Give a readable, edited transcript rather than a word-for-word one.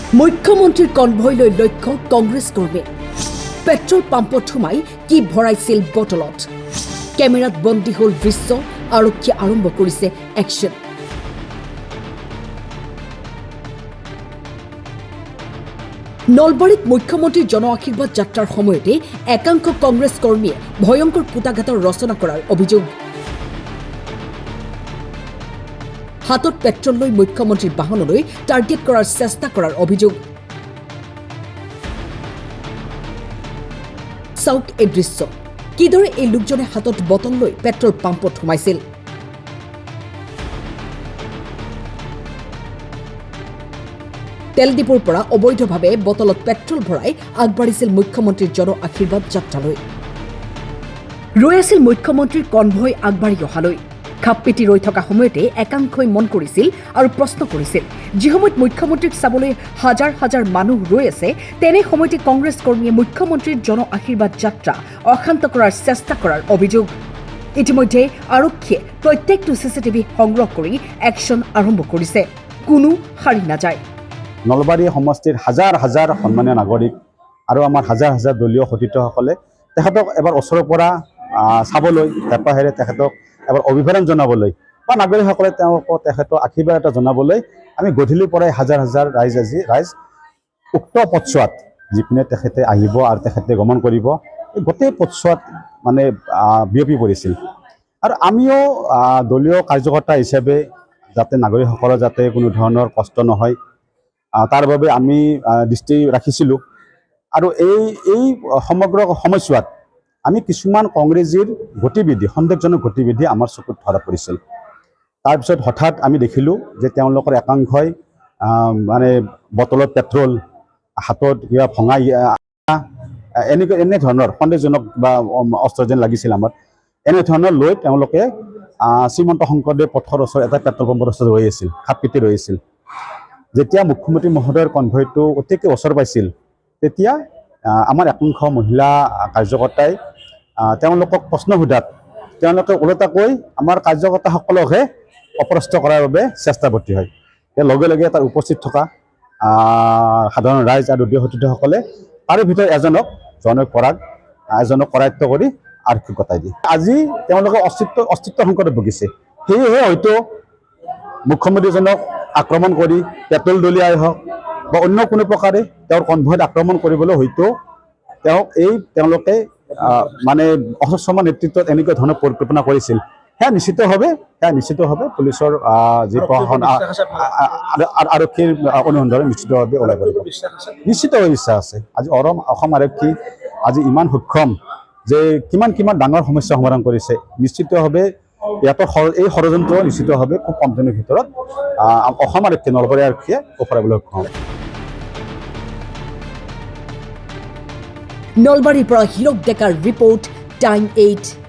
মুখ্যমন্ত্ৰীৰ কনভয়লৈ লক্ষ্য কংগ্ৰেছ কৰ্মী পেট্ৰল পাম্পত সোমাই কি ভৰাইছিল বটলত কেমেৰাত বন্দী হ'ল দৃশ্য আৰক্ষীয়ে আৰম্ভ কৰিছে একশ্যন নলবাৰীত মুখ্যমন্ত্ৰীৰ জন আশীৰ্বাদ যাত্ৰাৰ সময়তে একাংশ কংগ্ৰেছ কৰ্মীয়ে ভয়ংকৰ কুটাঘাতৰ ৰচনা কৰাৰ অভিযোগ হাতত পেট্ৰল লৈ মুখ্যমন্ত্ৰীৰ বাহনলৈ টাৰ্গেট কৰাৰ চেষ্টা কৰাৰ অভিযোগ চাওক এই দৃশ্য কিদৰে এই লোকজনে হাতত বটল লৈ পেট্ৰল পাম্পত সোমাইছিল তেল ডিপোৰ পৰা অবৈধভাৱে বটলত পেট্ৰল ভৰাই আগবাঢ়িছিল মুখ্যমন্ত্ৰীৰ জন আশীৰ্বাদ যাত্ৰালৈ ৰৈ আছিল মুখ্যমন্ত্ৰীৰ কনভয় আগবাঢ়ি অহালৈ খাপ পিটি ৰৈ থকা সময়তে একাংশই মন কৰিছিল আৰু প্ৰশ্ন কৰিছিল যি সময়ত মুখ্যমন্ত্ৰীক চাবলৈ হাজাৰ হাজাৰ মানুহ ৰৈ আছে তেনে সময়তে কংগ্ৰেছ কৰ্মীয়ে মুখ্যমন্ত্ৰীৰ জন আশীৰ্বাদ যাত্ৰা অশান্ত কৰাৰ চেষ্টা কৰাৰ অভিযোগ ইতিমধ্যে আৰক্ষীয়ে প্ৰত্যেকটো চিচিটিভি সংগ্ৰহ কৰি একশ্যন আৰম্ভ কৰিছে কোনো সাৰি নাযায় নলবাৰী সমষ্টিৰ হাজাৰ হাজাৰ সন্মানীয় নাগৰিক আৰু আমাৰ হাজাৰ হাজাৰ দলীয় সতীৰ্থসকলে তেখেতক এবাৰ ওচৰৰ পৰা চাবলৈ হেঁপাহেৰে তেখেতক এবাৰ অভিবাদন জনাবলৈ বা নাগৰিকসকলে তেখেতক আশীৰ্বাদ এটা জনাবলৈ আমি গধূলিৰ পৰাই হাজাৰ হাজাৰ ৰাইজ উক্ত পথছোৱাত যিপিনে তেখেতে আহিব আৰু তেখেতে গমন কৰিব এই গোটেই পথছোৱাত মানে বিয়পি পৰিছিল আৰু আমিও দলীয় কাৰ্যকৰ্তা হিচাপে যাতে নাগৰিকসকলৰ যাতে কোনো ধৰণৰ কষ্ট নহয় তাৰ বাবে আমি দৃষ্টি ৰাখিছিলোঁ আৰু এই সমগ্ৰ সময়ছোৱাত আমি কিছুমান কংগ্ৰেছীৰ গতিবিধি সন্দেহজনক গতিবিধি আমাৰ চকুত ধৰা পৰিছিল তাৰপিছত হঠাৎ আমি দেখিলোঁ যে তেওঁলোকৰ একাংশই মানে বটলত পেট্ৰল হাতত কিবা ভঙা এনে ধৰণৰ সন্দেহজনক বা অস্ত্ৰ যেন লাগিছিল আমাৰ এনে ধৰণৰ লৈ তেওঁলোকে শ্ৰীমন্ত শংকৰদেৱ পথৰ ওচৰত এটা পেট্ৰল পাম্পৰ ওচৰত ৰৈ আছিল খাপ পিটি ৰৈ আছিল যেতিয়া মুখ্যমন্ত্ৰী মহোদয়ৰ কনভয়টো অতিকে ওচৰ পাইছিল তেতিয়া আমাৰ একাংশ মহিলা কাৰ্যকৰ্তাই তেওঁলোকক প্ৰশ্ন সোধাত তেওঁলোকে ওলোটাকৈ আমাৰ কাৰ্যকৰ্তাসকলকহে অপৰাস্ত কৰাৰ বাবে চেষ্টাৱৰ্তী হয় লগে লগে তাত উপস্থিত থকা সাধাৰণ ৰাইজ আৰু দলীয় সতীৰ্থসকলে তাৰে ভিতৰত এজনক কৰায়ত্ব কৰি আৰক্ষীক গতাই দিয়ে আজি তেওঁলোকে অস্তিত্ব সংকটত ভুগিছে সেয়েহে হয়তো মুখ্যমন্ত্ৰীজনক আক্ৰমণ কৰি পেট্ৰল দলিয়াই হওক বা অন্য কোনো প্ৰকাৰে তেওঁৰ কনভয়ত আক্ৰমণ কৰিবলৈ হয়তো তেওঁলোকে মানে অসম নেতৃত্বত এনেকুৱা ধৰণৰ পৰিকল্পনা কৰিছিল সেয়া নিশ্চিতভাৱে পুলিচৰ যি প্ৰশাসন আৰক্ষীৰ অনুসন্ধানে নিশ্চিতভাৱে ওলাই পৰিব নিশ্চিতভাৱে বিশ্বাস আছে আজি অসম আৰক্ষী আজি ইমান সক্ষম যে কিমান ডাঙৰ সমস্যা সমাধান কৰিছে নিশ্চিতভাৱে ইয়াতৰ এই ষড়যন্ত্ৰ নিশ্চিতভাৱে খুব কম দিনৰ ভিতৰত অসম আৰক্ষী নলবাৰী আৰক্ষীয়ে উফৰাবলৈ সক্ষম নলবাৰীৰ পৰা হীৰক ডেকাৰ ৰিপৰ্ট টাইম 8